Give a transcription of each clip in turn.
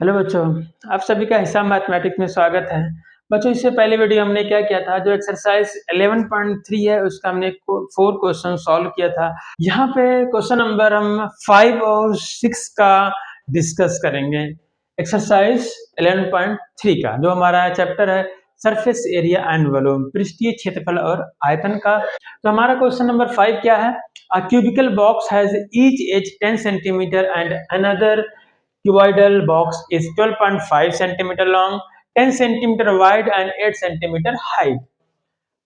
Hello बच्चों, आप सभी का हिसाब मैथमेटिक्स में स्वागत है। बच्चों, इससे पहले वीडियो हमने क्या किया था, जो एक्सरसाइज 11.3 है उसका हमने 4 क्वेश्चन सॉल्व किया था। यहाँ पे क्वेश्चन नंबर हम 5 और 6 का डिस्कस करेंगे। एक्सरसाइज 11.3 का जो हमारा चैप्टर है सरफेस एरिया एंड वॉल्यूम, पृष्ठीय क्षेत्रफल और आयतन का। तो हमारा क्वेश्चन नंबर 5 क्या है? A cubical box has each edge 10 centimetre and another cuboidal box is 12.5 centimeter long, 10 centimeter wide and 8 centimeter high.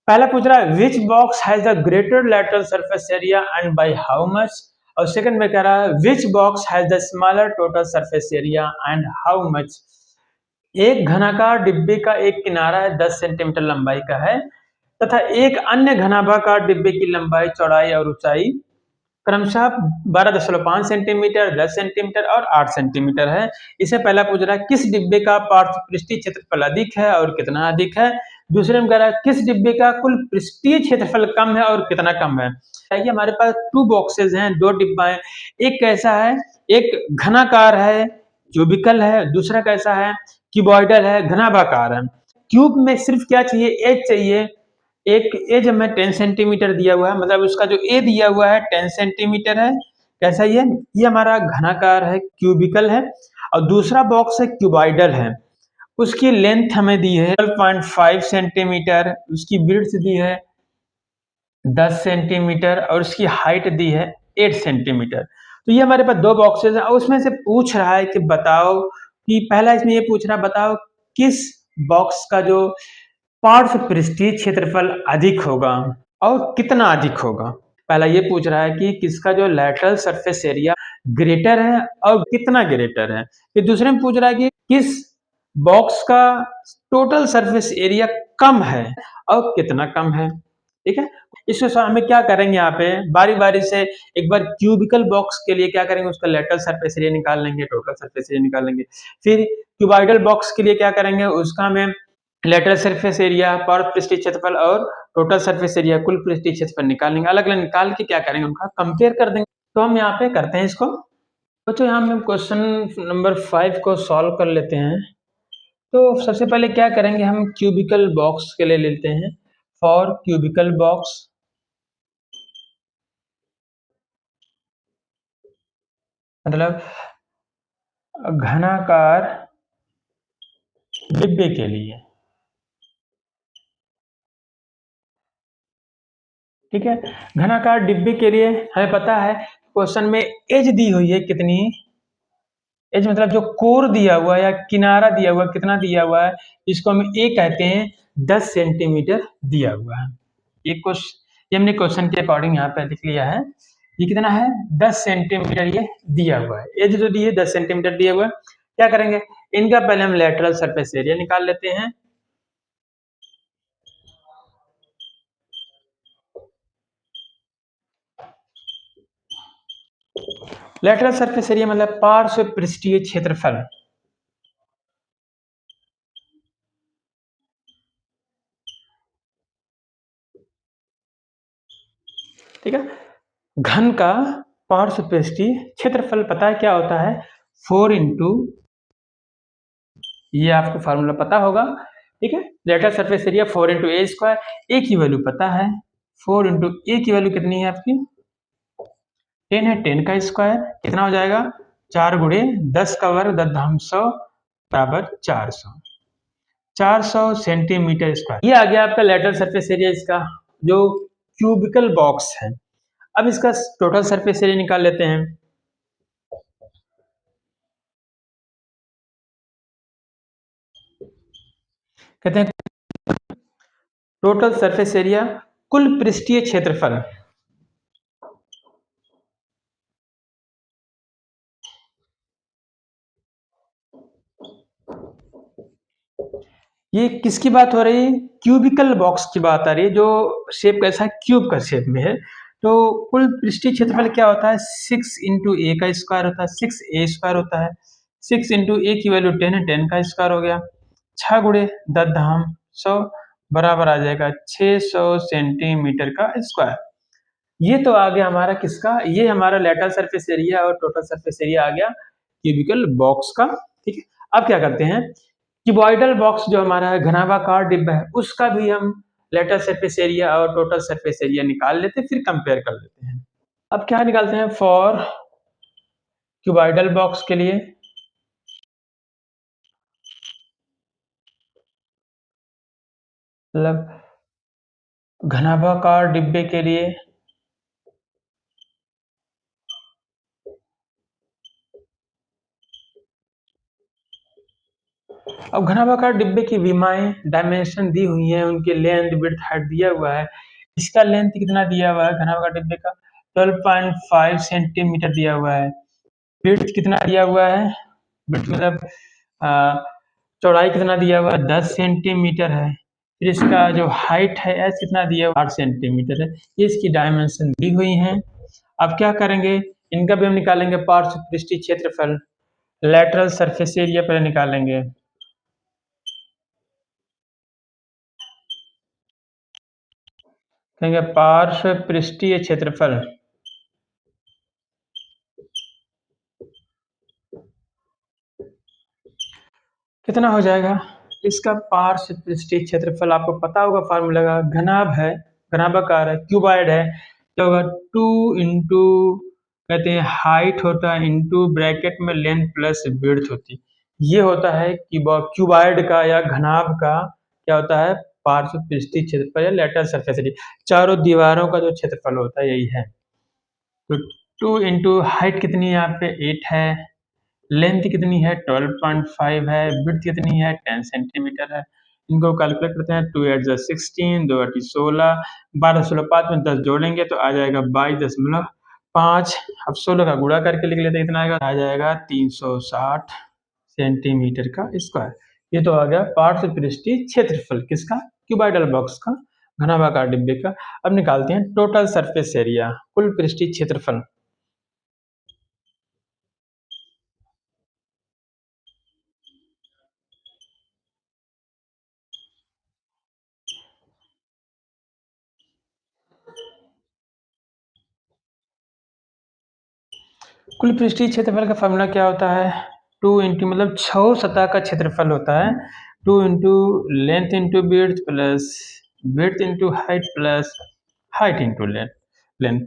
पहला पूछ रहा है which box has the greater lateral surface area and by how much, और second में कह रहा है which box has the smaller total surface area and how much. एक घनाकार डिब्बे का एक किनारा है 10 सेंटीमीटर लंबाई का है तथा एक अन्य घनाभाकार डिब्बे की लंबाई, चौड़ाई और ऊंचाई क्रमशः 12.5 सेंटीमीटर, 10 सेंटीमीटर और 8 सेंटीमीटर है। इसे पहला पूछ रहा है किस डिब्बे का पार्श्व पृष्ठीय क्षेत्रफल अधिक है और कितना अधिक है। दूसरे में कह रहा है किस डिब्बे का कुल पृष्ठीय क्षेत्रफल कम है और कितना कम है। देखिए हमारे पास 2 बॉक्सेस हैं, 2 डिब्बा है। एक कैसा है, एक घनाकार है, क्यूबिकल है, दूसरा कैसा है, क्यूबॉइडल है, घनाभाकार है। क्यूब में सिर्फ क्या चाहिए, एज चाहिए। एक एज हमें 10 सेंटीमीटर दिया हुआ है, मतलब उसका जो ए दिया हुआ है 10 सेंटीमीटर है। कैसा ये हमारा घनाकार है, क्यूबिकल है। और दूसरा बॉक्स है क्यूबॉइडल है, उसकी लेंथ हमें दी है 12.5 सेंटीमीटर, उसकी विड्थ दी है 10 सेंटीमीटर और उसकी हाइट दी है 8 सेंटीमीटर। तो ये हमारे पास 2 बॉक्सेस हैं और उसमें से पूछ रहा है कि बताओ कि पहला इसमें ये पूछ रहा है बताओ किस बॉक्स का जो पार्श्व पृष्ठीय क्षेत्रफल अधिक होगा और कितना अधिक होगा। पहला ये पूछ रहा है कि किसका जो लैटरल सरफेस एरिया ग्रेटर है और कितना ग्रेटर है। फिर दूसरे में पूछ रहा है कि किस बॉक्स का टोटल सरफेस एरिया कम है और कितना कम है। ठीक है, इसके साथ हमें क्या करेंगे, यहाँ पे बारी बारी से एक बार क्यूबिकल बॉक्स के लिए क्या करेंगे, उसका लैटरल सरफेस एरिया निकाल लेंगे, टोटल सरफेस एरिया निकाल लेंगे। फिर क्यूबॉइडल बॉक्स के लिए क्या करेंगे, उसका हमें लेटरल सरफेस एरिया, पार्श्व पृष्ठीय क्षेत्रफल और टोटल सरफेस एरिया, कुल पृष्ठीय क्षेत्रफल निकाल लेंगे। अलग अलग निकाल के क्या करेंगे, उनका कंपेयर कर देंगे। तो हम यहाँ पे करते हैं इसको। बच्चों यहाँ हम क्वेश्चन नंबर 5 को सॉल्व कर लेते हैं। तो सबसे पहले क्या करेंगे, हम क्यूबिकल बॉक्स के लिए लेते हैं। फॉर क्यूबिकल बॉक्स, मतलब घनाकार डिब्बे के लिए। ठीक है, घनाकार डिब्बे के लिए हमें पता है क्वेश्चन में एज दी हुई है कितनी, एज मतलब जो कोर दिया हुआ है या किनारा दिया हुआ है, कितना दिया हुआ है, इसको हम ए कहते हैं, 10 सेंटीमीटर दिया हुआ है। ये हमने क्वेश्चन के अकॉर्डिंग यहाँ पे लिख लिया है। ये कितना है, 10 सेंटीमीटर ये दिया हुआ है। एज जो दी है 10 सेंटीमीटर दिया हुआ है। क्या करेंगे, इनका पहले हम लेटरल सरफेस एरिया निकाल लेते हैं। लेटरल सरफेस एरिया मतलब पार्श्व पृष्ठीय क्षेत्रफल। ठीक है, घन का पार्श्व पृष्ठीय क्षेत्रफल पता है क्या होता है, 4 इंटू, ये आपको फार्मूला पता होगा। ठीक है, लेटरल सरफेस एरिया 4 इंटू ए स्क्वायर, ए की वैल्यू पता है, 4 इंटू ए की वैल्यू कितनी है आपकी 10 है, 10 का स्क्वायर कितना हो जाएगा, 4 गुणे 10 का वर्ग 10 बराबर 400 सेंटीमीटर स्क्वायर। ये आ गया आपका लेटरल सरफेस एरिया इसका, जो क्यूबिकल बॉक्स है। अब इसका टोटल सरफेस एरिया निकाल लेते हैं। कहते हैं टोटल सरफेस एरिया, कुल पृष्ठीय क्षेत्रफल। ये किसकी बात हो रही है, क्यूबिकल बॉक्स की बात आ रही है, जो शेप कैसा है, क्यूब का शेप में है। तो कुल पृष्ठीय क्षेत्रफल क्या होता है, 6 इंटू ए का स्क्वायर होता है, 6 ए स्क्वायर होता है। 6 इंटू ए की वैल्यू 10 है, 10 का स्क्वायर हो गया, 6 गुणे 10 बराबर आ जाएगा 600 सेंटीमीटर का स्क्वायर। ये तो आ गया हमारा किसका, ये हमारा लेटरल सरफेस एरिया और टोटल सरफेस एरिया आ गया क्यूबिकल बॉक्स का। ठीक है, अब क्या करते हैं, क्यूबॉइडल बॉक्स जो हमारा है, घनाभाकार डिब्बा है, उसका भी हम लेटरल सरफेस एरिया और टोटल सरफेस एरिया निकाल लेते हैं, फिर कंपेयर कर लेते हैं। अब क्या निकालते हैं फॉर क्यूबॉइडल बॉक्स के लिए, मतलब घनाभाकार डिब्बे के लिए अब घनाभाकार डिब्बे की विमाएं डायमेंशन दी हुई हैं, उनके लेंथ विड्थ हाइट दिया हुआ है। इसका लेंथ कितना दिया हुआ है घनाभाकार डिब्बे का, 12.5 सेंटीमीटर दिया हुआ है। विड्थ कितना दिया हुआ है, विड्थ मतलब चौड़ाई कितना दिया हुआ है, 10 सेंटीमीटर है। फिर इसका जो हाइट है एस कितना दिया हुआ 8 सेंटीमीटर है। ये इसकी डायमेंशन दी हुई हैं। अब क्या करेंगे, इनका भी हम निकालेंगे पार्श्व पृष्ठीय क्षेत्रफल, लेटरल सरफेस एरिया पहले निकालेंगे। कहेंगे पार्श्व पृष्ठीय क्षेत्रफल, कितना हो जाएगा, इसका पार्श्व पृष्ठीय क्षेत्रफल आपको पता होगा फार्मूला का, घनाभ है, घनाभाकार है, क्यूबॉइड है, तो होगा 2 इंटू कहते हैं हाइट होता है इंटू ब्रैकेट में लेंथ प्लस विड्थ होती है। ये होता है कि क्यूबॉइड का या घनाभ का क्या होता है, पार्श्व पृष्ठीय क्षेत्रफल या लेटरल सरफेस एरिया, चारों दीवारों का जो क्षेत्रफल होता है यही है। तो 2 इंटू हाइट कितनी है यहाँ पे 8 है, लेंथ कितनी है 12.5 है, विड्थ कितनी है 10 सेंटीमीटर है। इनको कैलकुलेट करते हैं, 2 8 जा 16, 2 8 16, 12 16 5 में 10 जोड़ेंगे तो आ जाएगा 22.5। अब 16 का गुणा करके लिख लेते हैं, कितना आएगा, आ जाएगा 360 सेंटीमीटर का स्क्वायर। ये तो आ गया पार्श्व पृष्ठीय क्षेत्रफल किसका, क्यूबॉइडल बॉक्स का, घनाभाकार डिब्बे का। अब निकालते हैं टोटल सरफेस एरिया, कुल पृष्ठीय क्षेत्रफल। कुल पृष्ठीय क्षेत्रफल का फॉर्मूला क्या होता है, 2 इंटू मतलब 6 सतह का क्षेत्रफल होता है, 2 into length into width plus width into height plus height into length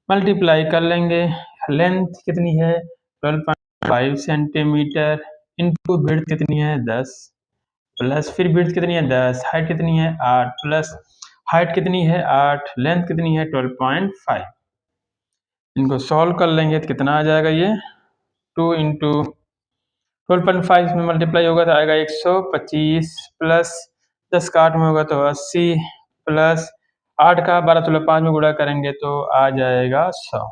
multiply कर लेंगे। लेंथ कितनी है 12.5 सेंटीमीटर इंटू विड्थ कितनी है 10 प्लस फिर विड्थ कितनी है 10, हाइट कितनी है 8 प्लस हाइट कितनी है 8, लेंथ कितनी है 12.5। इनको सॉल्व कर लेंगे तो कितना आ जाएगा, ये 2 इंटू 12.5 में मल्टीप्लाई होगा तो आएगा 125 प्लस 10 का 8 में होगा तो 80 प्लस 8 का 12 16 5 में गुणा करेंगे तो आ जाएगा 100।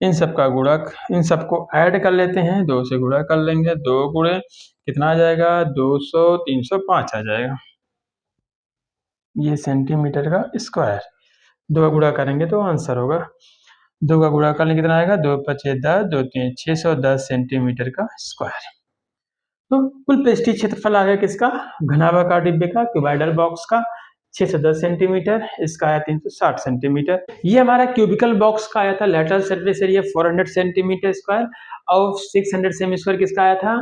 इन सब का गुणक, इन सबको ऐड कर लेते हैं, 2 से गुणा कर लेंगे, 2 गुणे कितना आ जाएगा 200 305 आ जाएगा। ये सेंटीमीटर का स्क्वायर, 2 गुणा करेंगे तो आंसर होगा, 2 का गुणा करने कितना आएगा, 2 पचे 10, 2 3 610 सेंटीमीटर का स्क्वायर। तो कुल पृष्ठीय क्षेत्रफल आ गया किसका, घनाभाकार डिब्बे का, क्यूबॉइडल बॉक्स का 610 सेंटीमीटर, इसका आया 360 सेंटीमीटर। ये हमारा क्यूबिकल बॉक्स का आया था lateral surface area 400 centimetre square और 600 सेमी स्क्वायर किसका आया था,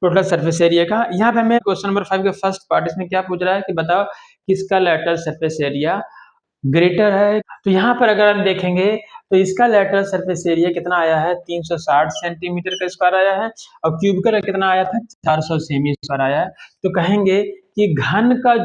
टोटल सरफेस एरिया का। यहाँ पे हमें क्वेश्चन नंबर 5 का फर्स्ट पार्ट इसमें क्या पूछ रहा है कि बताओ किसका लेटरल सरफेस एरिया ग्रेटर है। तो यहाँ पर अगर हम देखेंगे तो इसका लेटरल सरफेस एरिया कितना आया है 360 सेंटीमीटर का स्क्वायर आया है और क्यूबिकल कितना आया था 400 सेमी स्क्वायर आया है। तो कहेंगे कि घन का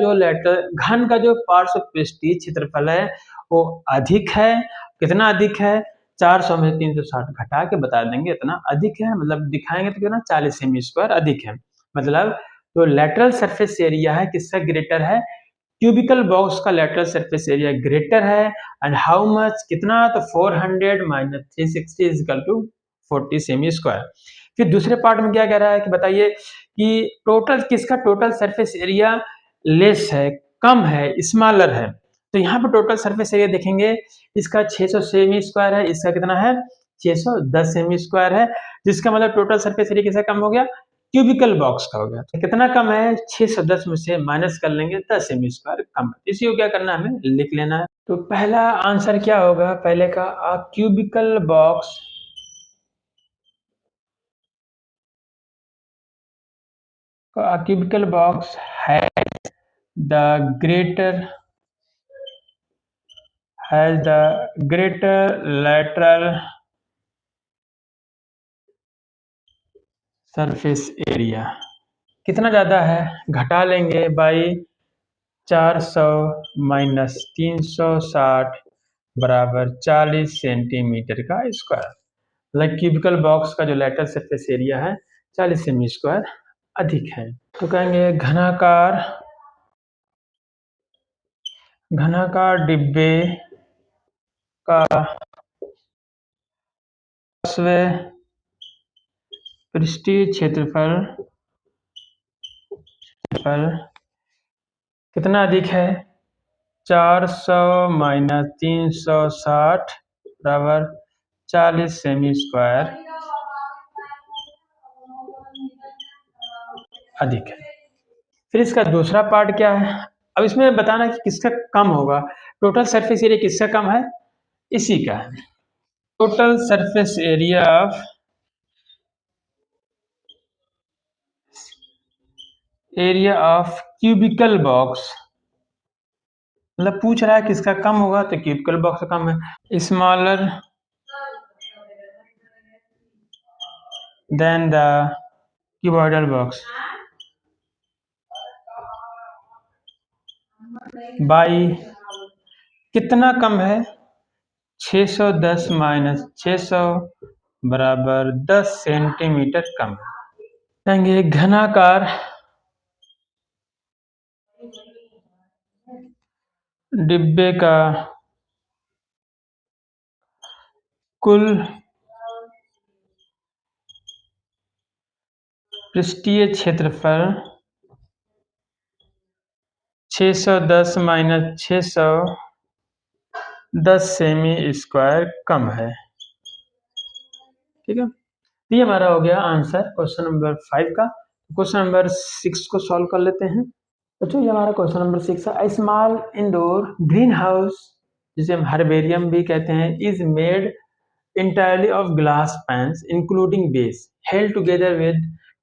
जो पार्श्व पृष्ठीय क्षेत्रफल है वो अधिक है, कितना अधिक है 400 में 360 घटा के बता देंगे इतना अधिक है, मतलब दिखाएंगे तो कितना 40 सेमी स्क्वायर अधिक है, मतलब तो लेटरल सरफेस एरिया है किसका ग्रेटर है, क्यूबिकल बॉक्स का लेटरल सरफेस एरिया ग्रेटर है। एंड हाउ मच कितना, तो 400 minus 360 is equal to 40 cm square. फिर दूसरे पार्ट में क्या कह रहा है कि बताइए कि टोटल किसका टोटल सरफेस एरिया लेस है, कम है, स्मॉलर है। तो यहाँ पे टोटल सरफेस एरिया देखेंगे इसका 600 सेमी स्क्वायर है, इसका कितना है 610 सेमी स्क्वायर है, जिसका मतलब टोटल सरफेस एरिया किसका कम हो गया, क्यूबिकल बॉक्स का हो गया। तो कितना कम है 610 में से माइनस कर लेंगे 10 सेमी स्क्वायर कम है, इसी को क्या करना है हमें लिख लेना है। तो पहला आंसर क्या होगा, पहले का cubical box A cubical box has the greater lateral surface area। कितना ज़्यादा है, घटा लेंगे बाई 400 माइनस 360 बराबर 40 सेंटीमीटर का स्क्वायर। मतलब क्यूबिकल बॉक्स का जो लेटरल सरफेस एरिया है 40 सेमी स्क्वायर अधिक है। तो कहेंगे घनाकार डिब्बे का पृष्ठीय क्षेत्रफल कितना अधिक है, 400 माइनस 360 बराबर 40 सेमी स्क्वायर अधिक है। फिर इसका दूसरा पार्ट क्या है, अब इसमें बताना कि किसका कम होगा। टोटल सरफेस एरिया किसका कम है, इसी का है। Total surface area of cubical box, मतलब पूछ रहा है किसका कम होगा, तो क्यूबिकल बॉक्स का कम है। Smaller than the cuboidal box by कितना कम है, 610 माइनस 600 बराबर 10 सेंटीमीटर कम है। कहेंगे घनाकार डिब्बे का कुल पृष्ठीय क्षेत्रफल 610 माइनस 600 10 सेमी स्क्वायर कम है। ठीक है, ये हमारा हो गया आंसर क्वेश्चन नंबर 5 का। क्वेश्चन नंबर 6 को सॉल्व कर लेते हैं। बच्चों ये हमारा क्वेश्चन नंबर 6 है। स्मॉल इंडोर ग्रीन हाउस, जिसे हम हर्बेरियम भी कहते हैं, is made entirely of glass pans including base held together with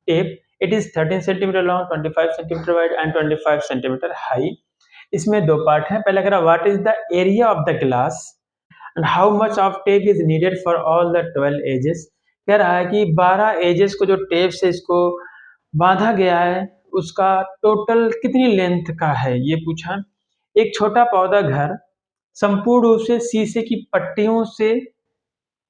tape. It is 13 cm long, 25 cm wide and 25 cm high. इसमें दो पार्ट हैं। पहला कह रहा what is the area of the glass and how much of tape is needed for all the 12 edges. कह रहा है कि 12 एजेस को जो टेप से इसको बांधा गया है उसका टोटल कितनी लेंथ का है, ये पूछा। एक छोटा पौधा घर संपूर्ण रूप से शीशे की पट्टियों से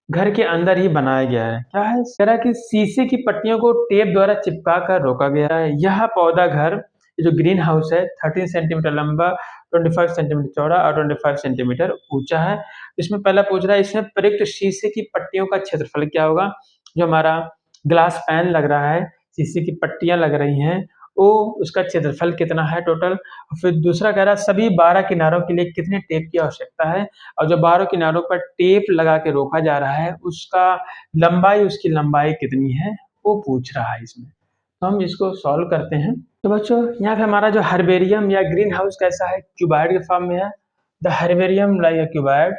घर के अंदर ही बनाया गया है। क्या है, कह रहा है कि शीशे की पट्टियों को टेप द्वारा चिपका कर रोका गया है। यह पौधा घर जो ग्रीन हाउस है 13 सेंटीमीटर लंबा, 25 सेंटीमीटर चौड़ा और 25 सेंटीमीटर ऊंचा है। इसमें पहला पूछ रहा है इसमें प्रयुक्त शीशे की पट्टियों का क्षेत्रफल क्या होगा। जो हमारा ग्लास पैन लग रहा है, शीशे की पट्टियां लग रही हैं, वो उसका क्षेत्रफल कितना है टोटल। फिर दूसरा कह रहा है सभी 12 किनारों के लिए कितने टेप की आवश्यकता है, और जो 12 किनारों पर टेप लगा के रोका जा रहा है उसका उसकी लंबाई कितनी है, वो पूछ रहा है इसमें। तो हम इसको सॉल्व करते हैं। तो बच्चों यहाँ पे हमारा जो हर्बेरियम या ग्रीन हाउस कैसा है, क्यूबॉइड के फॉर्म में है। The herbarium like a cuboid,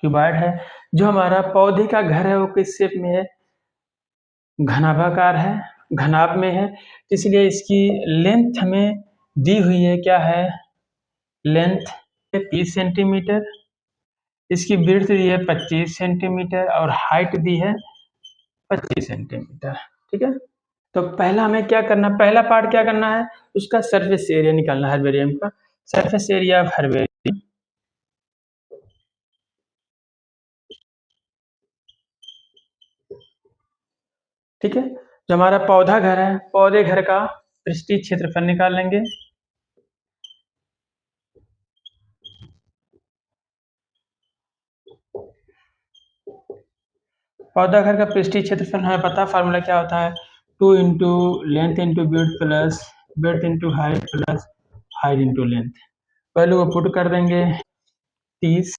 cuboid है। जो हमारा पौधे का घर है वो किस शेप में है, घनाभाकार है, घनाभ में है। इसलिए इसकी लेंथ हमें दी हुई है, क्या है, लेंथ 30 सेंटीमीटर, इसकी विड्थ दी है 25 सेंटीमीटर और हाइट दी है 25 सेंटीमीटर। ठीक है, तो पहला हमें क्या करना, पहला पार्ट क्या करना है, उसका सरफेस एरिया निकालना है हर्बेरियम का। सरफेस एरिया ऑफ हर्बेरियम, ठीक है। जो हमारा पौधा घर है, पौधे घर का पृष्ठीय क्षेत्रफल निकाल लेंगे। पौधा घर का पृष्ठीय क्षेत्रफल हमें पता, फार्मूला क्या होता है, 2 into length into width plus width into height plus height into length. Value को पुट कर देंगे, 30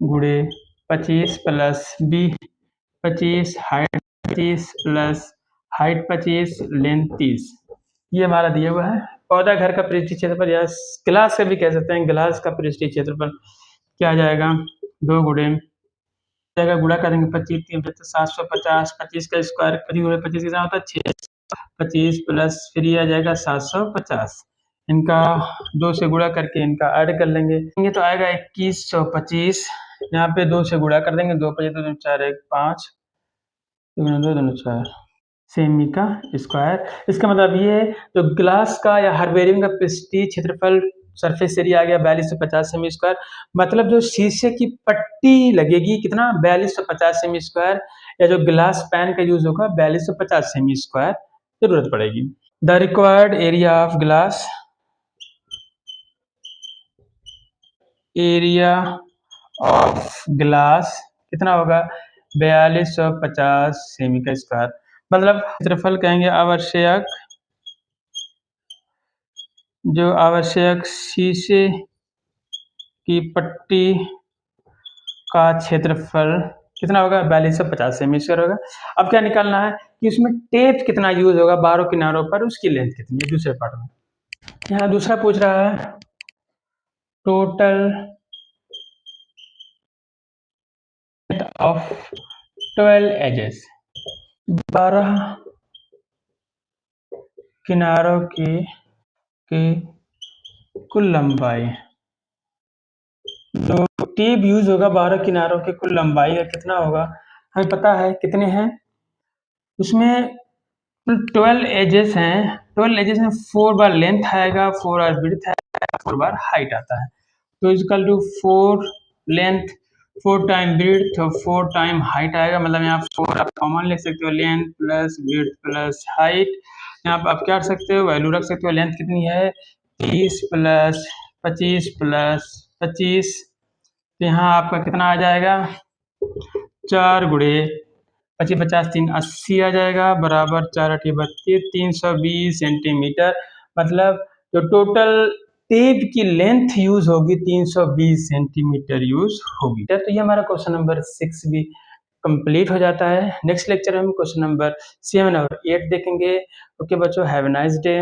गुणे 25 plus 25 height 25 plus height 25 length 30, ये हमारा दिया हुआ है। पौधा घर का पृष्ठीय क्षेत्रफल या गिलास का भी कह सकते हैं, गिलास का पृष्ठीय क्षेत्रफल क्या आ जाएगा 2 गुणे जाएगा, गुणा करेंगे 25 3 750, 25 का स्क्वायर 25 कितना होता है 625 प्लस फिर ये आ जाएगा 750। इनका 2 से गुणा करके इनका ऐड कर लेंगे, ये तो आएगा 2125। यहाँ पे 2 से गुणा कर देंगे, 2 5 2 4 1 5 2 2 4 सेमी का स्क्वायर। इसका मतलब ये है जो ग्लास का या हर्बेरियम का पृष्ठीय क्षेत्रफल सरफेस एरिया आ गया 4250 सेमी स्क्वायर, मतलब जो शीशे की पट्टी लगेगी कितना 4250 सेमी स्क्वायर, या जो ग्लास पैन का यूज होगा 4250 सेमी स्क्वायर जरूरत पड़ेगी। The required area of glass, area of glass कितना होगा 4250 सेमी का स्क्वायर, मतलब क्षेत्रफल कहेंगे आवश्यक, जो आवश्यक शीशे की पट्टी का क्षेत्रफल कितना होगा 4250 सेमी स्क्वायर होगा। अब क्या निकालना है कि उसमें टेप कितना यूज होगा 12 किनारों पर, उसकी लेंथ कितनी है दूसरे पार्ट में। यहाँ दूसरा पूछ रहा है टोटल ऑफ 12 एजेस, 12 किनारों की कुल लंबाई, जो टेप यूज होगा 12 किनारों की कुल लंबाई का कितना होगा हमें पता है कितने हैं, उसमें 12 एजेस हैं, 12 एजेस में 4 बार लेंथ आएगा, 4 बार विड्थ आएगा, 4 बार हाइट आता है, तो equal to 4 length 4 time width 4 time height आएगा, मतलब यहाँ 4 आप कॉमन लिख सकते हो, length plus width plus height. यहाँ पर आप क्या रख सकते हो वैल्यू रख सकते हो, लेंथ कितनी है 30 प्लस 25 प्लस 25, तो यहाँ आपका कितना आ जाएगा 4 गुणे 25 50 3 80 आ जाएगा, बराबर 4 8 32 320 सेंटीमीटर, मतलब जो टोटल टेप की लेंथ यूज होगी 320 सेंटीमीटर यूज होगी। तो ये हमारा क्वेश्चन नंबर 6 भी कंप्लीट हो जाता है। नेक्स्ट लेक्चर में हम क्वेश्चन नंबर 7 और 8 देखेंगे। ओके बच्चों, हैव अ नाइस डे।